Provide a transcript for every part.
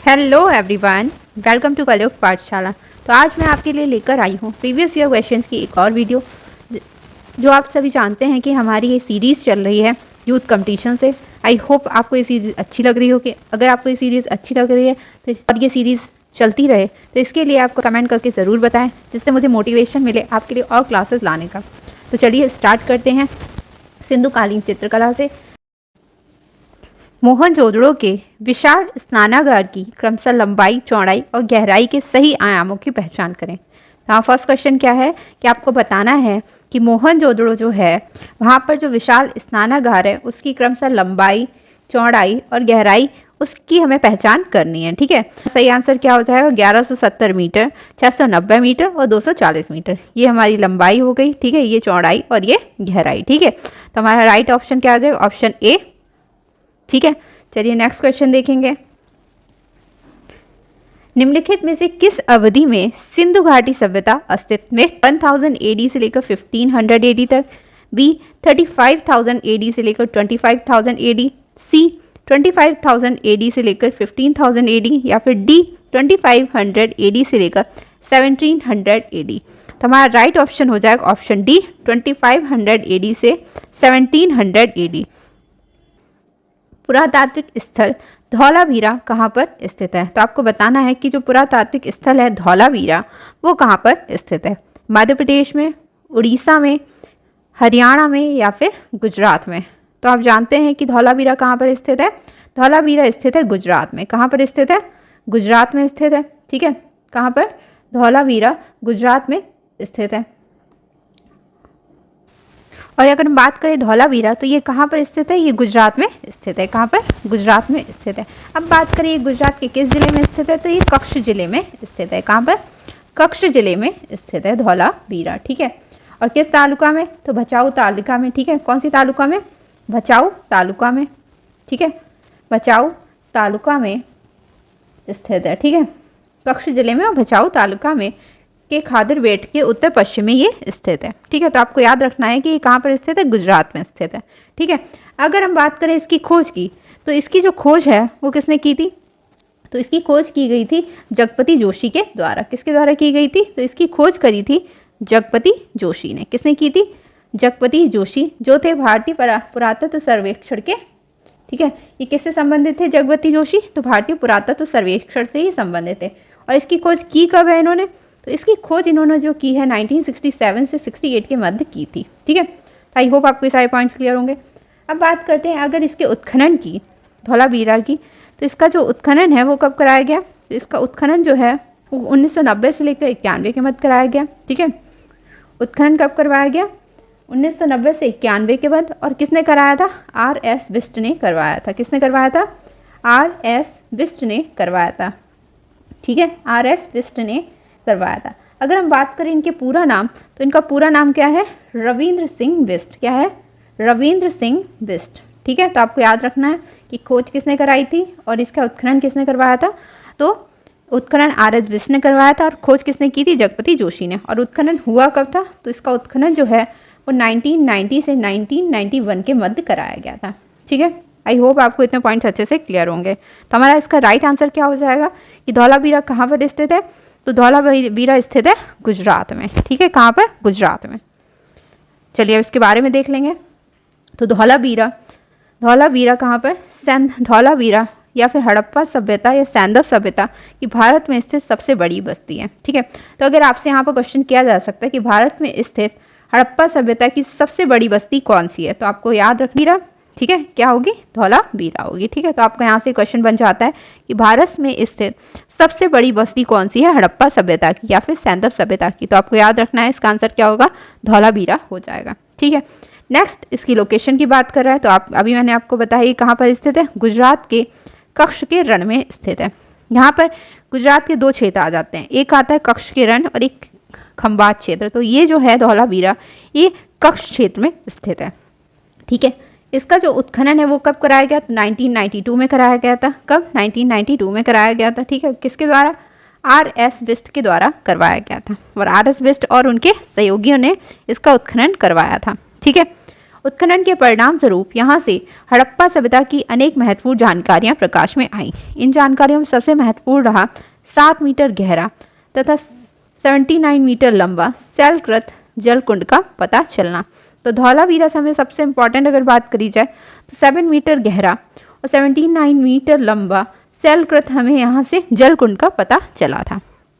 Hello everyone, welcome to कलयुग पाठशाला। तो आज मैं आपके लिए लेकर आई हूँ प्रीवियस ईयर क्वेश्चंस की एक और वीडियो। जो आप सभी जानते हैं कि हमारी ये सीरीज़ चल रही है यूथ कंपटीशन से। आई होप आपको ये सीरीज़ अच्छी लग रही हो। कि अगर आपको ये सीरीज़ अच्छी लग रही है तो और ये सीरीज़ चलती रहे तो इसके लिए आपको कमेंट करके ज़रूर बताएं, जिससे मुझे मोटिवेशन मिले आपके लिए और क्लासेस लाने का। तो चलिए स्टार्ट करते हैं सिंधुकालीन चित्रकला से। मोहनजोदड़ो के विशाल स्नानागार की क्रमशः लंबाई, चौड़ाई और गहराई के सही आयामों की पहचान करें। हाँ, फर्स्ट क्वेश्चन क्या है कि आपको बताना है कि मोहनजोदड़ो जो है वहाँ पर जो विशाल स्नानागार है उसकी क्रमशः लंबाई, चौड़ाई और गहराई उसकी हमें पहचान करनी है। ठीक है, सही आंसर क्या हो जाएगा? 1170 मीटर, 690 मीटर और 240 मीटर। ये हमारी लंबाई हो गई। ठीक है, ये चौड़ाई और ये गहराई। ठीक है, तो हमारा राइट ऑप्शन क्या आ जाएगा? Option A. ठीक है, चलिए नेक्स्ट क्वेश्चन देखेंगे। निम्नलिखित में से किस अवधि में सिंधु घाटी सभ्यता अस्तित्व में? 1000 एडी से लेकर 1500 एडी तक, बी 35,000 एडी से लेकर 25,000 एडी, सी 25,000 एडी से लेकर 15,000 एडी, या फिर डी 2500 एडी से लेकर 1700 एडी। तो हमारा राइट ऑप्शन हो जाएगा ऑप्शन डी, 2500 एडी से 1700 एडी। पुरातात्विक स्थल धौलावीरा कहाँ पर स्थित है? तो आपको बताना है कि जो पुरातात्विक स्थल है धौलावीरा वो कहाँ पर स्थित है। मध्य प्रदेश में, उड़ीसा में, हरियाणा में या फिर गुजरात में? तो आप जानते हैं कि धौलावीरा कहाँ पर स्थित है। धौलावीरा स्थित है गुजरात में। कहाँ पर स्थित है? गुजरात में स्थित है। ठीक है, कहाँ पर? धौलावीरा गुजरात में स्थित है। और अगर हम बात करें धौलावीरा तो ये कहाँ पर स्थित है? ये गुजरात में स्थित है। कहाँ पर? गुजरात में स्थित है। अब बात करें गुजरात के किस जिले में स्थित है? तो ये कच्छ जिले में स्थित है। कहाँ पर? कच्छ जिले में स्थित है धौलावीरा। ठीक है, और किस तालुका में? तो भचाऊ तालुका में। ठीक है, कौन सी तालुका में? भचाऊ तालुका में। ठीक है, भचाऊ तालुका में स्थित है। ठीक है, कच्छ जिले में और भचाऊ तालुका में के खादर बेट के उत्तर पश्चिम में ये स्थित है। ठीक है, तो आपको याद रखना है कि ये कहाँ पर स्थित है? गुजरात में स्थित है। ठीक है, अगर हम बात करें इसकी खोज की तो इसकी जो खोज है वो किसने की थी? तो इसकी खोज की गई थी जगपति जोशी के द्वारा। किसके द्वारा की गई थी? तो इसकी खोज करी थी जगपति जोशी ने। किसने की थी? जगपति जोशी, जो थे भारतीय पुरातत्व सर्वेक्षण के। ठीक है, ये किससे संबंधित थे जगपति जोशी? तो भारतीय पुरातत्व सर्वेक्षण से ही संबंधित थे। और इसकी खोज की कब है इन्होंने? तो इसकी खोज इन्होंने जो की है 1967 से 68 के मध्य की थी। ठीक है, आई होप आपको ये सारे पॉइंट्स क्लियर होंगे। अब बात करते हैं अगर इसके उत्खनन की, धौलावीरा की, तो इसका जो उत्खनन है वो कब कराया गया? तो इसका उत्खनन जो है वो 1990 से लेकर 91 के मध्य कराया गया। ठीक है, उत्खनन कब करवाया गया? 1990 से 91 के बाद। और किसने कराया था? R.S. बिष्ट ने करवाया था। किसने करवाया था? R.S. बिष्ट ने करवाया था। ठीक है, R.S. बिष्ट ने करवाया था। अगर हम बात करें इनके पूरा नाम तो इनका पूरा नाम क्या है? रविंद्र सिंह बिष्ट। क्या है? रविंद्र सिंह बिष्ट। ठीक है, तो आपको याद रखना है कि खोज किसने कराई थी और इसका उत्खनन किसने करवाया था। तो उत्खनन R.S. बिष्ट ने करवाया था और खोज किसने की थी? जगपति जोशी ने। और उत्खनन हुआ कब था? तो इसका उत्खनन जो है वो 1990 से 1991 के मध्य कराया गया था। ठीक है, आई होप आपको इतने पॉइंट्स अच्छे से क्लियर होंगे। तो हमारा इसका राइट आंसर क्या हो जाएगा कि धौलावीरा कहाँ पर स्थित है? तो धौलावीरा स्थित है गुजरात में। ठीक है, कहाँ पर? गुजरात में। चलिए अब इसके बारे में देख लेंगे। तो धौलावीरा कहाँ पर? धौलावीरा या फिर हड़प्पा सभ्यता या सैंधव सभ्यता की भारत में स्थित सबसे बड़ी बस्ती है। ठीक है, तो अगर आपसे यहाँ पर क्वेश्चन किया जा सकता है कि भारत में स्थित हड़प्पा सभ्यता की सबसे बड़ी बस्ती कौन सी है, तो आपको याद रखना। ठीक है, क्या होगी? धौलावीरा होगी। ठीक है, तो आपको यहाँ से क्वेश्चन बन जाता है कि भारत में स्थित सबसे बड़ी बस्ती कौन सी है? हड़प्पा सभ्यता की या फिर सैंधव सभ्यता की। तो आपको याद रखना है इसका आंसर क्या होगा? धौलावीरा हो जाएगा। ठीक है, नेक्स्ट इसकी लोकेशन की बात कर रहा है तो आप अभी मैंने आपको बताया कहाँ पर स्थित है? गुजरात के कच्छ के रण में स्थित है। यहाँ पर गुजरात के दो क्षेत्र आ जाते हैं, एक आता है कच्छ के रण और एक खंबात क्षेत्र। तो ये जो है धौलावीरा ये कच्छ क्षेत्र में स्थित है। ठीक है, इसका जो उत्खनन है वो कब कराया गया? तो 1992 में कराया गया था। कब? 1992 में कराया गया था। ठीक है, किसके द्वारा? R.S. बिष्ट के द्वारा करवाया गया था। और R.S. बिष्ट और उनके सहयोगियों ने इसका उत्खनन करवाया था। ठीक है, उत्खनन के परिणाम स्वरूप यहाँ से हड़प्पा सभ्यता की अनेक महत्वपूर्ण जानकारियाँ प्रकाश में आईं। इन जानकारियों में सबसे महत्वपूर्ण रहा 7 मीटर गहरा तथा 79 मीटर लंबा शैलकृत जलकुंड का पता चलना। तो धौलावीरा से हमें सबसे इम्पॉर्टेंट अगर बात करी जाए तो 7 मीटर गहरा और 79 मीटर लंबा शैलकृत हमें यहाँ से जलकुंड का पता चला था।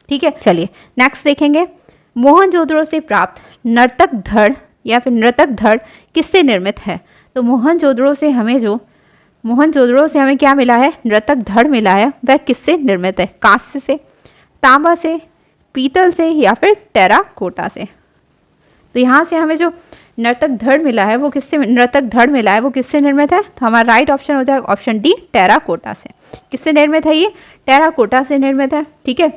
ठीक है, चलिए नेक्स्ट देखेंगे। मोहनजोदड़ो से प्राप्त नर्तक धड़ या फिर नर्तक धड़ किससे निर्मित है? तो मोहनजोदड़ो से हमें क्या मिला है? नर्तक धड़ मिला है। वह किससे निर्मित है? कांस्य से, तांबा से, पीतल से या फिर टेराकोटा से। तो यहाँ से हमें जो नर्तक धड़ मिला है वो किससे निर्मित है? तो हमारा राइट ऑप्शन हो जाएगा ऑप्शन डी, टेराकोटा से। किससे निर्मित है ये? टेराकोटा से निर्मित है। ठीक है,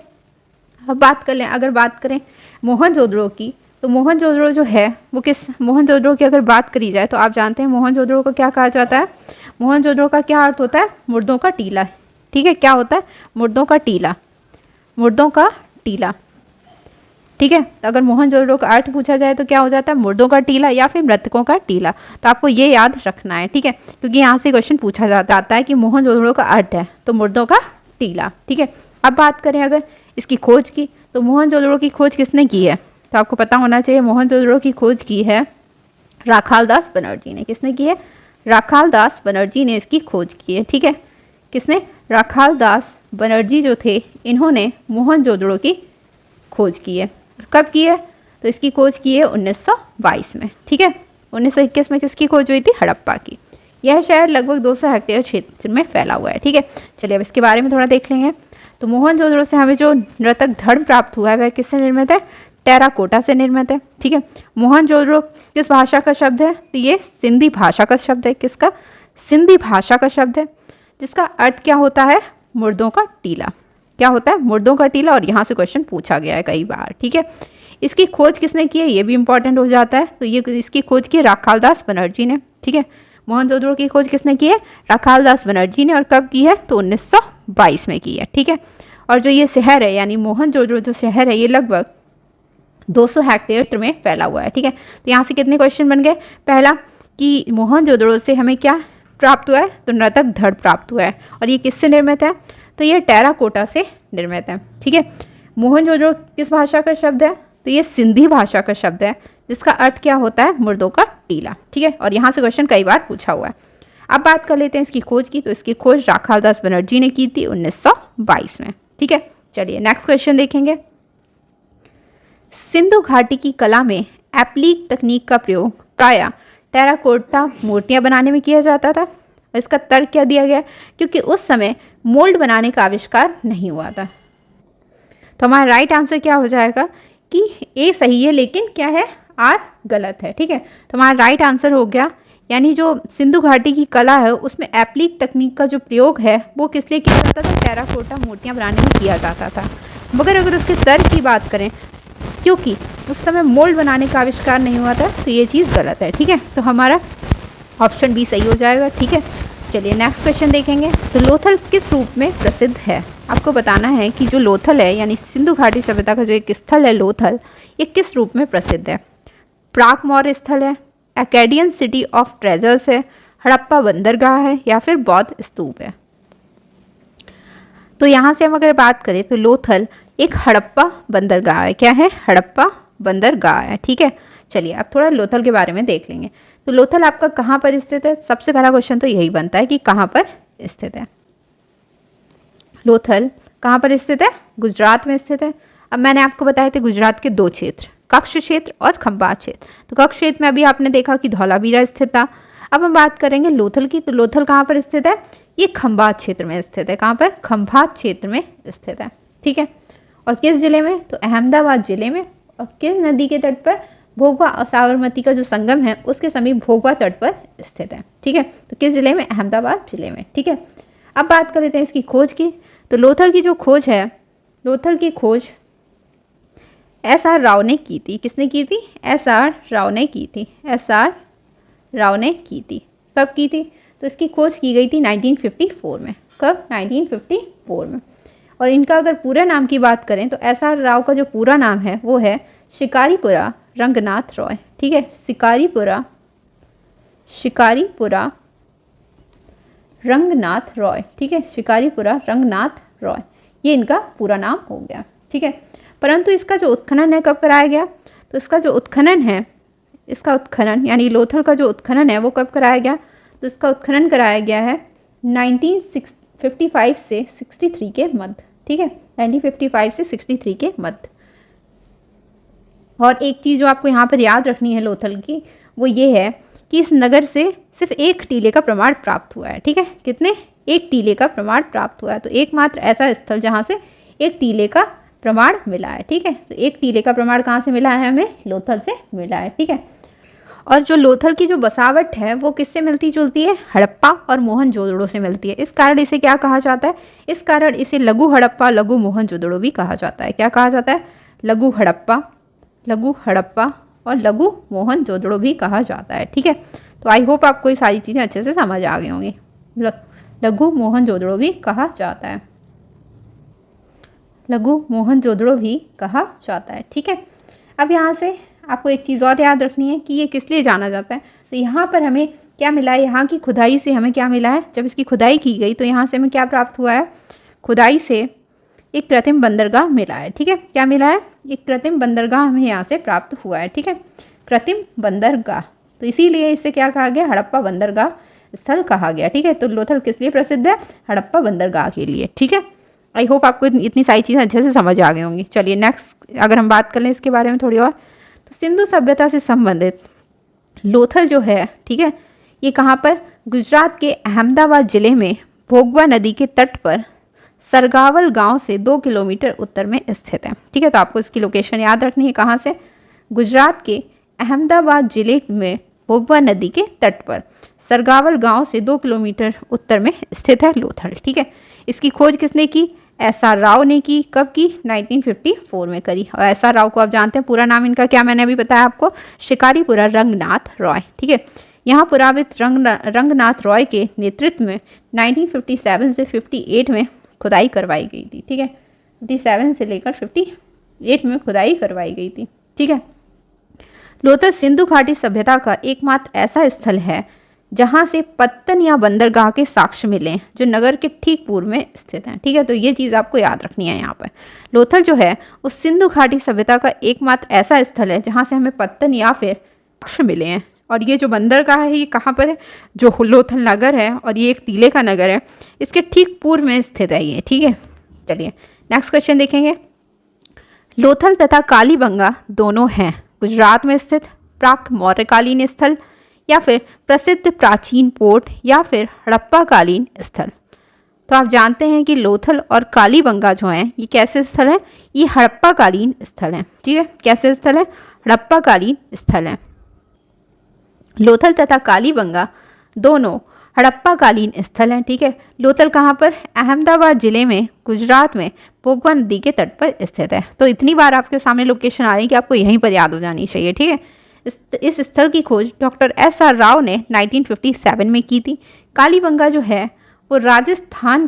अब अगर बात करें मोहनजोदड़ो की, तो मोहनजोदड़ो जो है वो मोहनजोदड़ो की अगर बात करी जाए तो आप जानते हैं मोहनजोदड़ो को क्या कहा जाता है? मोहनजोदड़ो का क्या अर्थ होता है? मुर्दों का टीला। ठीक है, क्या होता है? मुर्दों का टीला। ठीक है, तो अगर मोहनजोदड़ो का अर्थ पूछा जाए तो क्या हो जाता है? मुर्दों का टीला या फिर मृतकों का टीला। तो आपको ये याद रखना है। ठीक है, क्योंकि यहाँ से क्वेश्चन पूछा जाता है कि मोहनजोदड़ो का अर्थ है तो मुर्दों का टीला। ठीक है, अब बात करें अगर इसकी खोज की, तो मोहनजोदड़ो की खोज किसने की है? तो आपको पता होना चाहिए मोहनजोदड़ो की खोज की है राखालदास बनर्जी ने। किसने की है? राखालदास बनर्जी ने इसकी खोज की है। ठीक है, किसने? राखालदास बनर्जी जो थे इन्होंने मोहनजोदड़ो की खोज की है। कब की है? तो इसकी खोज की है 1922 में। ठीक है, 1921 में किसकी खोज हुई थी? हड़प्पा की। यह शहर लगभग 200 हेक्टेयर क्षेत्र में फैला हुआ है। ठीक है, चलिए अब इसके बारे में थोड़ा देख लेंगे। तो मोहनजोदड़ो से हमें जो नर्तक धड़ प्राप्त हुआ है वह किससे निर्मित है? टेराकोटा से निर्मित है। ठीक है, मोहनजोदड़ो किस भाषा का शब्द है? तो ये सिंधी भाषा का शब्द है। किसका? सिंधी भाषा का शब्द है, जिसका अर्थ क्या होता है? मुर्दों का टीला। क्या होता है? मुर्दों का टीला। और यहाँ से क्वेश्चन पूछा गया है कई बार। ठीक है, इसकी खोज किसने की है? ये भी इंपॉर्टेंट हो जाता है। तो ये इसकी खोज की राखालदास बनर्जी ने। ठीक है, मोहनजोदड़ो की खोज किसने की है? राखालदास बनर्जी ने। और कब की है? तो 1922 में की है। ठीक है, और जो ये शहर है यानी मोहनजोदड़ो जो शहर है ये लगभग 200 हेक्टेयर में फैला हुआ है। ठीक है, तो यहाँ से कितने क्वेश्चन बन गए? पहला कि मोहनजोदड़ो से हमें क्या प्राप्त हुआ है? तो नर्तक धड़ प्राप्त हुआ है। और ये किससे निर्मित है? तो ये टेराकोटा से निर्मित है। ठीक है, मोहनजोदड़ो किस भाषा का शब्द है? तो ये सिंधी भाषा का शब्द है, जिसका अर्थ क्या होता है? मुर्दों का टीला। ठीक है, और यहाँ से क्वेश्चन कई बार पूछा हुआ है। अब बात कर लेते हैं इसकी खोज की। तो इसकी खोज राखालदास बनर्जी ने की थी 1922 में। ठीक है, चलिए नेक्स्ट क्वेश्चन देखेंगे। सिंधु घाटी की कला में एप्लीक तकनीक का प्रयोग प्रायः टेराकोटा मूर्तियां बनाने में किया जाता था। इसका तर्क क्या दिया गया? क्योंकि उस समय मोल्ड बनाने का आविष्कार नहीं हुआ था। तो हमारा राइट आंसर क्या हो जाएगा कि ए सही है लेकिन क्या है? आर गलत है। ठीक है, तो हमारा राइट आंसर हो गया, यानी जो सिंधु घाटी की कला है उसमें एप्लीक तकनीक का जो प्रयोग है वो किस लिए किया जाता था? टेराकोटा मूर्तियां बनाने में किया जाता था। मगर अगर उसके तर्क की बात करें, क्योंकि उस समय मोल्ड बनाने का आविष्कार नहीं हुआ था, तो ये चीज़ गलत है। ठीक है, तो हमारा ऑप्शन बी सही हो जाएगा। ठीक है, चलिए नेक्स्ट क्वेश्चन देखेंगे। तो लोथल किस रूप में प्रसिद्ध है? आपको बताना है कि जो लोथल है यानी सिंधु घाटी सभ्यता का जो एक स्थल है लोथल, ये किस रूप में प्रसिद्ध है? प्राक मौर्य स्थल है, एकेडियन सिटी ऑफ ट्रेजर्स है, हड़प्पा बंदरगाह है या फिर बौद्ध स्तूप है। तो यहाँ से हम अगर बात करें तो लोथल एक हड़प्पा बंदरगाह है। क्या है? हड़प्पा बंदरगाह है। ठीक है, चलिए अब थोड़ा लोथल के बारे में देख लेंगे। तो लोथल आपका कहाँ पर स्थित है? सबसे पहला क्वेश्चन तो यही बनता है कि कहाँ पर स्थित है। लोथल कहाँ पर स्थित है? गुजरात में स्थित है। अब मैंने आपको बताए थे गुजरात के 2 क्षेत्र, कच्छ क्षेत्र और खंभात क्षेत्र। तो कच्छ क्षेत्र में अभी आपने देखा कि धौलावीरा स्थित था। अब हम बात करेंगे लोथल की। तो लोथल कहाँ पर स्थित है? ये खंभात क्षेत्र में स्थित है। कहाँ पर? खंभात क्षेत्र में स्थित है। ठीक है, और किस जिले में? तो अहमदाबाद जिले में। और किस नदी के तट पर? भोगवा और साबरमती का जो संगम है उसके समीप भोगवा तट पर स्थित है। ठीक है, तो किस जिले में? अहमदाबाद जिले में। ठीक है, अब बात कर लेते हैं इसकी खोज की। तो लोथल की जो खोज है, लोथल की खोज एस.आर. राव ने की थी। किसने की थी? एस.आर. राव ने की थी। एस.आर. राव ने की थी। कब की थी? तो इसकी खोज की गई थी 1954 में। कब? 1954 में। और इनका अगर पूरा नाम की बात करें तो एस.आर. राव का जो पूरा नाम है वो है शिकारीपुरा रंगनाथ रॉय। ठीक है, शिकारीपुरा शिकारीपुरा रंगनाथ रॉय, ठीक है, शिकारीपुरा रंगनाथ रॉय, ये इनका पूरा नाम हो गया, ठीक है। परंतु इसका जो उत्खनन है कब कराया गया, तो इसका जो उत्खनन है, इसका उत्खनन यानी लोथल का जो उत्खनन है वो कब कराया गया, तो इसका उत्खनन कराया गया है 1955 से 63 के मध्य, ठीक है, 1955 से 63 के मध्य। और एक चीज़ जो आपको यहाँ पर याद रखनी है लोथल की, वो ये है कि इस नगर से सिर्फ एक टीले का प्रमाण प्राप्त हुआ है, ठीक है, कितने, एक टीले का प्रमाण प्राप्त हुआ है। तो एकमात्र ऐसा स्थल जहाँ से एक टीले का प्रमाण मिला है, ठीक है। तो एक टीले का प्रमाण कहाँ से मिला है, हमें लोथल से मिला है, ठीक है। और जो लोथल की जो बसावट है वो किससे मिलती जुलती है, हड़प्पा और मोहनजोदड़ो से मिलती है। इस कारण इसे क्या कहा जाता है, इस कारण इसे लघु हड़प्पा लघु मोहनजोदड़ो भी कहा जाता है। क्या कहा जाता है, लघु हड़प्पा और लघु मोहनजोदड़ो भी कहा जाता है, ठीक है। तो आई होप आपको ये सारी चीज़ें अच्छे से समझ आ गई होंगी। लघु मोहनजोदड़ो भी कहा जाता है, लघु मोहनजोदड़ो भी कहा जाता है, ठीक है। अब यहाँ से आपको एक चीज़ और याद रखनी है कि ये किस लिए जाना जाता है। तो यहाँ पर हमें क्या मिला है, यहाँ की खुदाई से हमें क्या मिला है, जब इसकी खुदाई की गई तो यहाँ से हमें क्या प्राप्त हुआ है, खुदाई से एक कृत्रिम बंदरगाह मिला है, ठीक है। क्या मिला है, एक कृत्रिम बंदरगाह हमें यहाँ से प्राप्त हुआ है, ठीक है, कृत्रिम बंदरगाह। तो इसीलिए इसे क्या कहा गया, हड़प्पा बंदरगाह स्थल कहा गया, ठीक है। तो लोथल किस लिए प्रसिद्ध है, हड़प्पा बंदरगाह के लिए, ठीक है। आई होप आपको इतनी सारी चीज़ें अच्छे से समझ आ गई होंगी। चलिए नेक्स्ट अगर हम बात कर लें इसके बारे में थोड़ी और, तो सिंधु सभ्यता से संबंधित लोथल जो है, ठीक है, ये कहाँ पर, गुजरात के अहमदाबाद जिले में भोगवा नदी के तट पर सरगावल गांव से 2 किलोमीटर उत्तर में स्थित है, ठीक है। तो आपको इसकी लोकेशन याद रखनी है, कहाँ से, गुजरात के अहमदाबाद जिले में भोगवा नदी के तट पर सरगावल गांव से 2 किलोमीटर उत्तर में स्थित है लोथल, ठीक है। इसकी खोज किसने की, एस.आर. राव ने की। कब की, 1954 में करी। और एस.आर. राव को आप जानते हैं, पूरा नाम इनका क्या मैंने अभी बताया आपको, शिकारीपुरा रंगनाथ रॉय, ठीक है। यहाँ पुरावित रंगनाथ रॉय के नेतृत्व में 1957 से 58 में खुदाई करवाई गई थी, ठीक है, 57 से लेकर 58 में खुदाई करवाई गई थी, ठीक है। लोथल सिंधु घाटी सभ्यता का एकमात्र ऐसा स्थल है जहाँ से पत्तन या बंदरगाह के साक्ष्य मिले जो नगर के ठीक पूर्व में स्थित हैं, ठीक है। तो ये चीज़ आपको याद रखनी है यहाँ पर। लोथल जो है उस सिंधु घाटी सभ्यता का एकमात्र ऐसा स्थल है जहाँ से हमें पत्तन या फिर साक्ष्य मिले हैं। और ये जो बंदरगाह है ये कहाँ पर है, जो लोथल नगर है और ये एक टीले का नगर है, इसके ठीक पूर्व में स्थित है ये, ठीक है। चलिए नेक्स्ट क्वेश्चन देखेंगे। लोथल तथा कालीबंगा दोनों हैं गुजरात में स्थित प्राक मौर्यकालीन स्थल या फिर प्रसिद्ध प्राचीन पोर्ट या फिर हड़प्पाकालीन स्थल। तो आप जानते हैं कि लोथल और कालीबंगा जो हैं ये कैसे स्थल हैं, ये हड़प्पाकालीन स्थल हैं, ठीक है। कैसे स्थल है, हड़प्पाकालीन स्थल हैं। लोथल तथा कालीबंगा दोनों हड़प्पाकालीन स्थल हैं, ठीक है। लोथल कहाँ पर, अहमदाबाद जिले में गुजरात में भोगवा नदी के तट पर स्थित है। तो इतनी बार आपके सामने लोकेशन आ रही है कि आपको यहीं पर याद हो जानी चाहिए, ठीक है। इस स्थल की खोज डॉक्टर एस.आर. राव ने 1957 में की थी। कालीबंगा जो है वो राजस्थान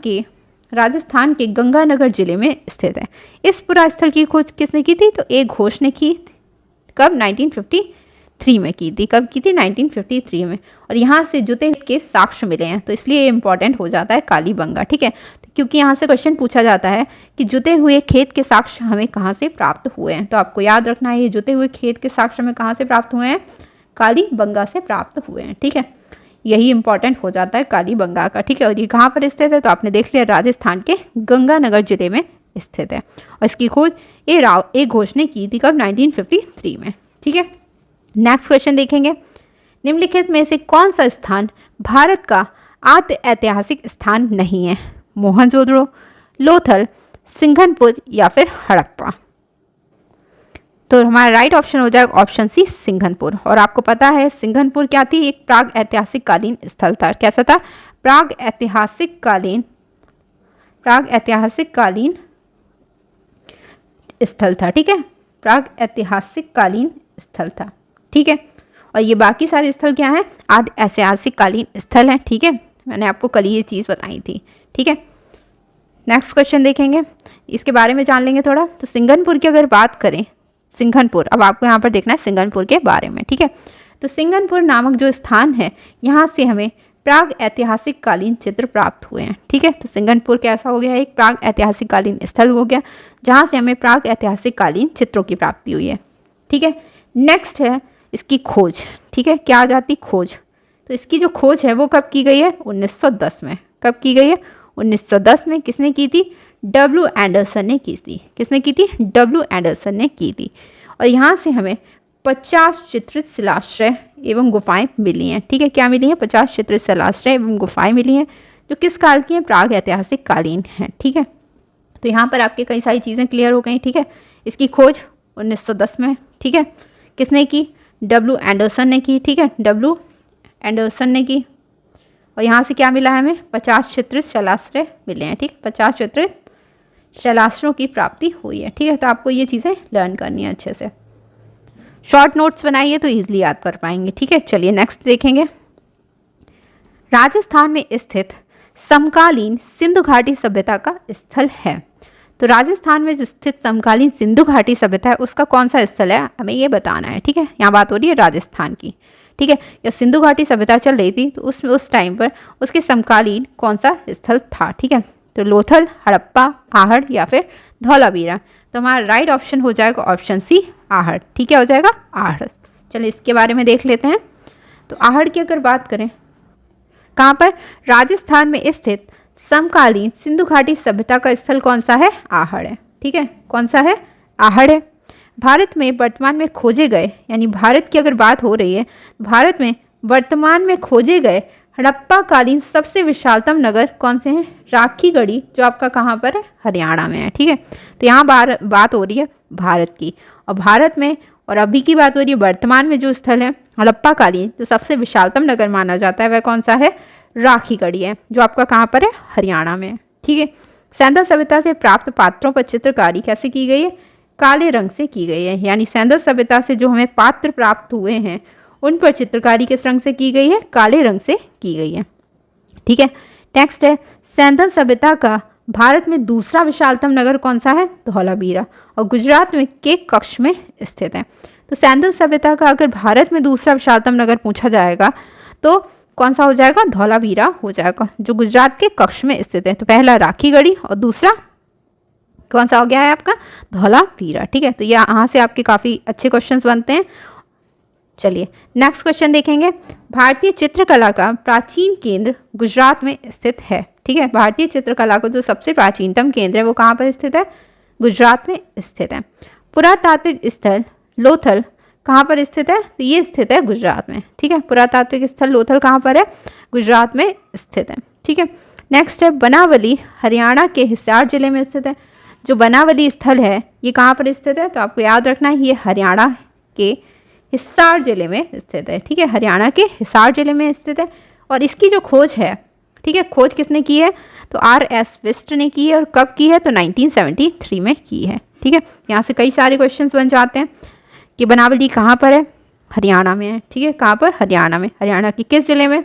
के गंगानगर जिले में स्थित है। इस पूरा स्थल की खोज किसने की थी, तो ए घोष ने की। कब, 1953 में की थी। कब की थी, 1953 में। और यहाँ से जुते के साक्ष्य मिले हैं, तो इसलिए ये इंपॉर्टेंट हो जाता है कालीबंगा, ठीक है। क्योंकि यहाँ से क्वेश्चन पूछा जाता है कि जुते हुए खेत के साक्ष्य हमें कहाँ से प्राप्त हुए हैं। तो आपको याद रखना है ये जुते हुए खेत के साक्ष्य हमें कहाँ से प्राप्त हुए हैं, कालीबंगा से प्राप्त हुए हैं, ठीक है। यही इंपॉर्टेंट हो जाता है कालीबंगा का, ठीक है। और ये कहाँ पर स्थित है, तो आपने देख लिया राजस्थान के गंगानगर जिले में स्थित है। और इसकी खोज ए घोष ने की थी। कब, 1953 में, ठीक है। नेक्स्ट क्वेश्चन देखेंगे। निम्नलिखित में से कौन सा स्थान भारत का आद्य ऐतिहासिक स्थान नहीं है, मोहनजोदड़ो, लोथल, सिंघनपुर या फिर हड़प्पा। तो हमारा राइट ऑप्शन हो जाएगा ऑप्शन सी, सिंघनपुर। और आपको पता है सिंघनपुर क्या थी, एक प्राग ऐतिहासिक कालीन स्थल था। कैसा था, प्राग ऐतिहासिक कालीन स्थल था, ठीक है। प्राग ऐतिहासिक कालीन स्थल था, ठीक है। और ये बाकी सारे स्थल क्या हैं, आद्य ऐतिहासिक कालीन स्थल हैं, ठीक है। मैंने आपको कल ये चीज़ बताई थी, ठीक है। नेक्स्ट क्वेश्चन देखेंगे, इसके बारे में जान लेंगे थोड़ा। तो सिंघनपुर की अगर बात करें, सिंघनपुर, अब आपको यहाँ पर देखना है सिंघनपुर के बारे में, ठीक है। तो सिंगनपुर नामक जो स्थान है यहाँ से हमें प्राग ऐतिहासिक कालीन चित्र प्राप्त हुए हैं। ठीक है, तो सिंगनपुर कैसा हो गया, एक प्राग ऐतिहासिक कालीन स्थल हो गया जहाँ से हमें प्राग ऐतिहासिक कालीन चित्रों की प्राप्ति हुई है। ठीक है, नेक्स्ट है इसकी खोज। ठीक है, क्या आ जाती खोज, तो इसकी जो खोज है वो कब की गई है, 1910 में। कब की गई है, 1910 में। किसने की थी, डब्ल्यू एंडरसन ने की थी। किसने की थी, डब्ल्यू एंडरसन ने की थी। और यहाँ से हमें 50 चित्रित शिलाश्रय एवं गुफाएं मिली हैं। ठीक है, क्या मिली हैं, 50 चित्रित शिलाश्रय एवं गुफाएं मिली हैं जो किस काल की हैं, प्राग ऐतिहासिक कालीन हैं। ठीक है, तो यहाँ पर आपके कई सारी चीज़ें क्लियर हो गई। ठीक है, इसकी खोज 1910 में। ठीक है, किसने की, डब्ल्यू एंडरसन ने की। ठीक है, डब्ल्यू एंडरसन ने की। और यहाँ से क्या मिला है हमें, 50 चित्रित शिलाश्रय मिले हैं। ठीक, 50 चित्रित शिलाश्रयों की प्राप्ति हुई है। ठीक है, तो आपको ये चीज़ें लर्न करनी है अच्छे से। शॉर्ट नोट्स बनाइए तो इजीली याद कर पाएंगे। ठीक है, चलिए नेक्स्ट देखेंगे। राजस्थान में स्थित समकालीन सिंधु घाटी सभ्यता का स्थल है। तो राजस्थान में जो स्थित समकालीन सिंधु घाटी सभ्यता है उसका कौन सा स्थल है, हमें ये बताना है। ठीक है, यहाँ बात हो रही है राजस्थान की। ठीक है, जब सिंधु घाटी सभ्यता चल रही थी तो उस टाइम पर उसके समकालीन कौन सा स्थल था। ठीक है, तो लोथल, हड़प्पा, आहड़ या फिर धौलावीरा। तो हमारा राइट ऑप्शन हो जाएगा ऑप्शन सी, आहड़। ठीक है, हो जाएगा आहड़। चलिए इसके बारे में देख लेते हैं। तो आहड़ की अगर बात करें, कहाँ पर, राजस्थान में स्थित समकालीन सिंधु घाटी सभ्यता का स्थल कौन सा है, आहड़ है। ठीक है, कौन सा है, आहड़ है। भारत में वर्तमान में खोजे गए, यानी भारत की अगर बात हो रही है, भारत में वर्तमान में खोजे गए हड़प्पा कालीन सबसे विशालतम नगर कौन से हैं, राखीगढ़ी, जो आपका कहाँ पर है, हरियाणा में है। ठीक है, तो यहाँ बात हो रही है भारत की, और भारत में और अभी की बात हो रही है वर्तमान में जो स्थल है हड़प्पा कालीन जो सबसे विशालतम नगर माना जाता है वह कौन सा है, राखीगढ़ी है, जो आपका कहाँ पर है, हरियाणा में है। ठीक है, सैंदल सभ्यता से प्राप्त पात्रों पर चित्रकारी कैसे की गई है, काले रंग से की गई है। यानी सैंदल सभ्यता से जो हमें पात्र प्राप्त हुए हैं उन पर चित्रकारी किस रंग से की गई है, काले रंग से की गई है। ठीक है, नेक्स्ट है सैंदल सभ्यता का भारत में दूसरा विशालतम नगर कौन सा है, धौलावीरा, और गुजरात में के कक्ष में स्थित है। तो सैंदल सभ्यता का अगर भारत में दूसरा विशालतम नगर पूछा जाएगा तो कौन सा हो जाएगा, धौलावीरा हो जाएगा, जो गुजरात के कक्ष में स्थित है। तो पहला राखीगढ़ी और दूसरा कौन सा हो गया है आपका, धौलावीरा। ठीक है, तो यहाँ से आपके काफ़ी अच्छे क्वेश्चंस बनते हैं। चलिए नेक्स्ट क्वेश्चन देखेंगे। भारतीय चित्रकला का प्राचीन केंद्र गुजरात में स्थित है। ठीक है, भारतीय चित्रकला का जो सबसे प्राचीनतम केंद्र है वो कहाँ पर स्थित है, गुजरात में स्थित है। पुरातात्विक स्थल लोथल कहाँ पर स्थित है, तो ये स्थित है गुजरात में। ठीक है, पुरातात्विक स्थल लोथल कहाँ पर है, गुजरात में स्थित है। ठीक है, नेक्स्ट है बनावली, हरियाणा के हिसार जिले में स्थित है। जो बनावली स्थल है ये कहाँ पर स्थित है, तो आपको याद रखना है ये हरियाणा के हिसार जिले में स्थित है। ठीक है, हरियाणा के हिसार जिले में स्थित है। और इसकी जो खोज है, ठीक है, खोज किसने की है, तो R.S. विस्ट ने की है। और कब की है, तो 1973 में की है। ठीक है, यहाँ से कई सारे क्वेश्चंस बन जाते हैं कि बनावली कहाँ पर है, हरियाणा में है। ठीक है, कहाँ पर, हरियाणा में, हरियाणा के किस जिले में,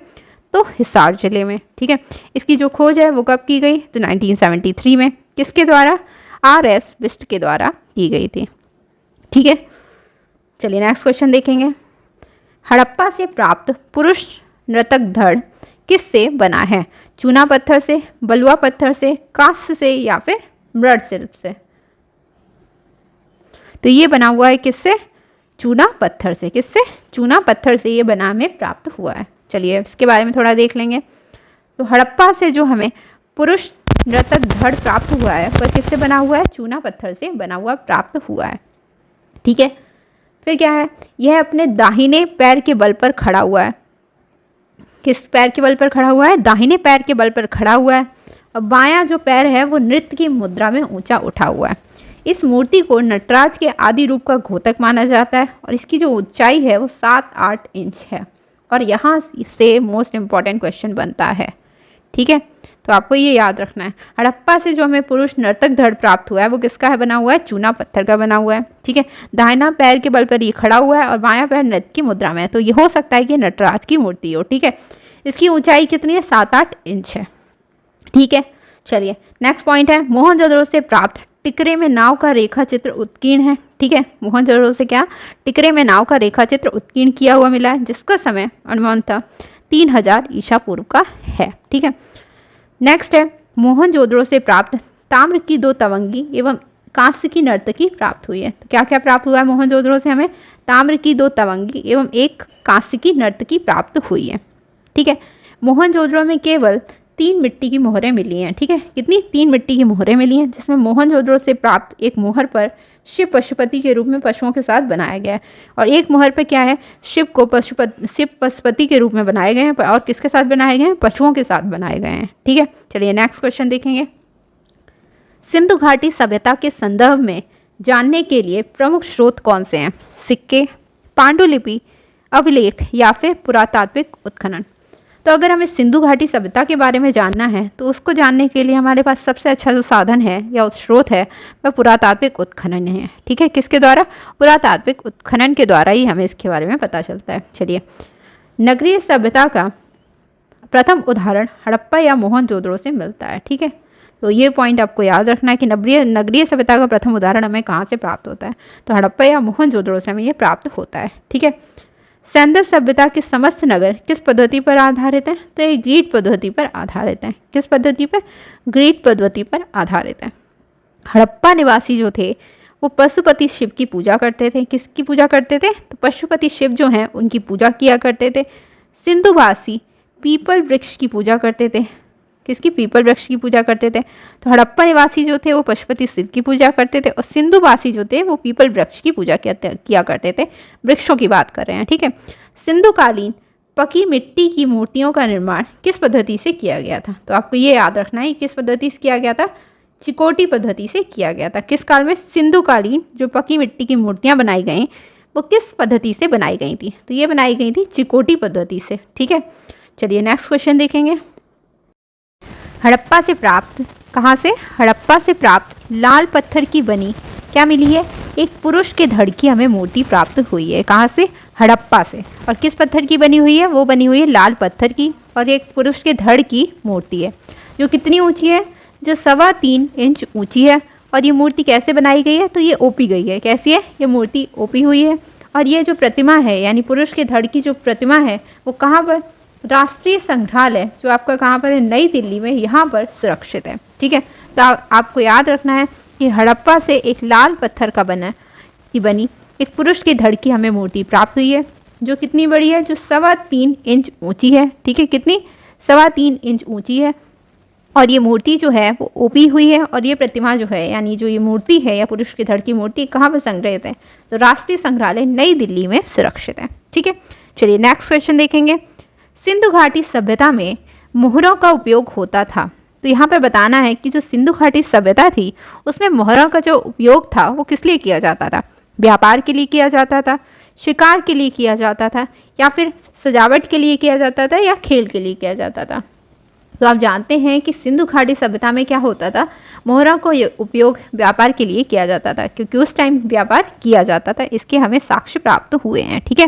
तो हिसार जिले में। ठीक है, इसकी जो खोज है वो कब की गई, तो 1973 में। किसके द्वारा, R.S. विस्ट के द्वारा की गई थी। ठीक है, चलिए नेक्स्ट क्वेश्चन देखेंगे। हड़प्पा से प्राप्त पुरुष नर्तक धड़ किससे बना है, चूना पत्थर से, बलुआ पत्थर से, कांस्य से या फिर मृद शिल्प से। तो ये बना हुआ है किससे, चूना पत्थर से। किससे, चूना पत्थर से ये बना हमें प्राप्त हुआ है। चलिए इसके बारे में थोड़ा देख लेंगे। तो हड़प्पा से जो हमें पुरुष नर्तक धड़ प्राप्त हुआ है वह किससे बना हुआ है, चूना पत्थर से बना हुआ प्राप्त हुआ है। ठीक है, फिर क्या है, यह अपने दाहिने पैर के बल पर खड़ा हुआ है। किस पैर के बल पर खड़ा हुआ है, दाहिने पैर के बल पर खड़ा हुआ है। और बायां जो पैर है वो नृत्य की मुद्रा में ऊंचा उठा हुआ है। इस मूर्ति को नटराज के आदि रूप का घोतक माना जाता है। और इसकी जो ऊंचाई है वो 7-8 इंच है। और यहाँ से मोस्ट इम्पॉर्टेंट क्वेश्चन बनता है। ठीक है, तो आपको ये याद रखना है, हड़प्पा से जो हमें पुरुष नर्तक धड़ प्राप्त हुआ है वो किसका है बना हुआ है, चूना पत्थर का बना हुआ है। ठीक है, दाहिना पैर के बल पर ये खड़ा हुआ है और बायां पैर नृत्य की मुद्रा में है। तो ये हो सकता है कि नटराज की मूर्ति हो। ठीक है, इसकी ऊंचाई कितनी है, 7-8 इंच है। ठीक है, चलिए नेक्स्ट पॉइंट है मोहनजोदड़ो से प्राप्त टिकरे में नाव का रेखा चित्र उत्कीर्ण है। ठीक है, मोहनजोदड़ो से क्या, टिकरे में नाव का रेखा चित्र उत्कीर्ण किया हुआ मिला है, जिसका समय अनुमानतः 3000 ईसा पूर्व का है। ठीक है, नेक्स्ट है मोहनजोदड़ो से प्राप्त ताम्र की 2 तवंगी एवं कांस्य की नर्तकी प्राप्त हुई है। तो क्या क्या प्राप्त हुआ है मोहनजोदड़ो से, हमें ताम्र की 2 तवंगी एवं 1 कांस्य की नर्तकी प्राप्त हुई है। ठीक है, मोहनजोदड़ो में केवल 3 मिट्टी की मोहरें मिली हैं। ठीक है, कितनी, 3 मिट्टी की मोहरें मिली हैं, जिसमें मोहनजोदड़ो से प्राप्त एक मोहर पर शिव पशुपति के रूप में पशुओं के साथ बनाया गया है, और एक मोहर पर क्या है, शिव पशुपति के रूप में बनाए गए हैं, और किसके साथ बनाए गए हैं, पशुओं के साथ बनाए गए हैं। ठीक है, चलिए नेक्स्ट क्वेश्चन देखेंगे। सिंधु घाटी सभ्यता के संदर्भ में जानने के लिए प्रमुख स्रोत कौन से हैं? सिक्के, पांडुलिपि, अभिलेख या फिर पुरातात्विक उत्खनन। तो अगर हमें सिंधु घाटी सभ्यता के बारे में जानना है तो उसको जानने के लिए हमारे पास सबसे अच्छा जो साधन है या स्रोत है वह पुरातात्विक उत्खनन है। ठीक है, किसके द्वारा, पुरातात्विक उत्खनन के द्वारा ही हमें इसके बारे में पता चलता है। चलिए, नगरीय सभ्यता का प्रथम उदाहरण हड़प्पा या मोहनजोदड़ो से मिलता है। ठीक है, तो ये पॉइंट आपको याद रखना है कि नगरीय सभ्यता का प्रथम उदाहरण हमें कहाँ से प्राप्त होता है, तो हड़प्पा या मोहनजोदड़ो से हमें ये प्राप्त होता है। ठीक है, सैंदल सभ्यता के समस्त नगर किस पद्धति पर आधारित हैं? तो ये ग्रीड पद्धति पर आधारित हैं। किस पद्धति पर? ग्रीड पद्धति पर आधारित है। हड़प्पा निवासी जो थे वो पशुपति शिव की पूजा करते थे। किसकी पूजा करते थे? तो पशुपति शिव जो हैं उनकी पूजा किया करते थे। सिंधुवासी पीपल वृक्ष की पूजा करते थे। किसकी? पीपल वृक्ष की पूजा करते थे। तो हड़प्पा निवासी जो थे वो पशुपति शिव की पूजा करते थे, और सिंधुवासी जो थे वो पीपल वृक्ष की पूजा किया करते थे। वृक्षों की बात कर रहे हैं। ठीक है, सिंधुकालीन पकी मिट्टी की मूर्तियों का निर्माण किस पद्धति से किया गया था? तो आपको ये याद रखना है किस पद्धति से किया गया था, चिकोटी पद्धति से किया गया था। किस काल में? सिंधुकालीन जो पकी मिट्टी की मूर्तियाँ बनाई गई वो किस पद्धति से बनाई गई थी? तो ये बनाई गई थी चिकोटी पद्धति से। ठीक है, चलिए नेक्स्ट क्वेश्चन देखेंगे। हड़प्पा से प्राप्त, कहाँ से? हड़प्पा से प्राप्त लाल पत्थर की बनी क्या मिली है? एक पुरुष के धड़ की हमें मूर्ति प्राप्त हुई है। कहाँ से? हड़प्पा से। और किस पत्थर की बनी हुई है? वो बनी हुई है लाल पत्थर की, और एक पुरुष के धड़ की मूर्ति है जो कितनी ऊंची है? जो 3.25 इंच ऊंची है। और ये मूर्ति कैसे बनाई गई है? तो ये ओपी गई है। कैसी है? ये मूर्ति ओपी हुई है। और ये जो प्रतिमा है यानी पुरुष के धड़ की जो प्रतिमा है वो कहाँ पर? राष्ट्रीय संग्रहालय जो आपका कहाँ पर है? नई दिल्ली में, यहाँ पर सुरक्षित है। ठीक है, तो आपको याद रखना है कि हड़प्पा से एक लाल पत्थर का बनी एक पुरुष के धड़ की हमें मूर्ति प्राप्त हुई है जो कितनी बड़ी है? जो 3.25 इंच ऊंची है। ठीक है, कितनी? 3.25 इंच ऊंची है। और ये मूर्ति जो है वो ओपी हुई है, और ये प्रतिमा जो है यानी जो ये मूर्ति है या पुरुष के धड़ की मूर्ति कहाँ पर संग्रहित है? तो राष्ट्रीय संग्रहालय नई दिल्ली में सुरक्षित है। ठीक है, चलिए नेक्स्ट क्वेश्चन देखेंगे। सिंधु घाटी सभ्यता में मोहरों का उपयोग होता था। तो यहाँ पर बताना है कि जो सिंधु घाटी सभ्यता थी उसमें मोहरों का जो उपयोग था वो किस लिए किया जाता था? व्यापार के लिए किया जाता था, शिकार के लिए किया जाता था, या फिर सजावट के लिए किया जाता था, या खेल के लिए किया जाता था? तो आप जानते हैं कि सिंधु घाटी सभ्यता में क्या होता था? मोहरों को उपयोग व्यापार के लिए किया जाता था, क्योंकि उस टाइम व्यापार किया जाता था। इसके हमें साक्ष्य प्राप्त हुए हैं। ठीक है,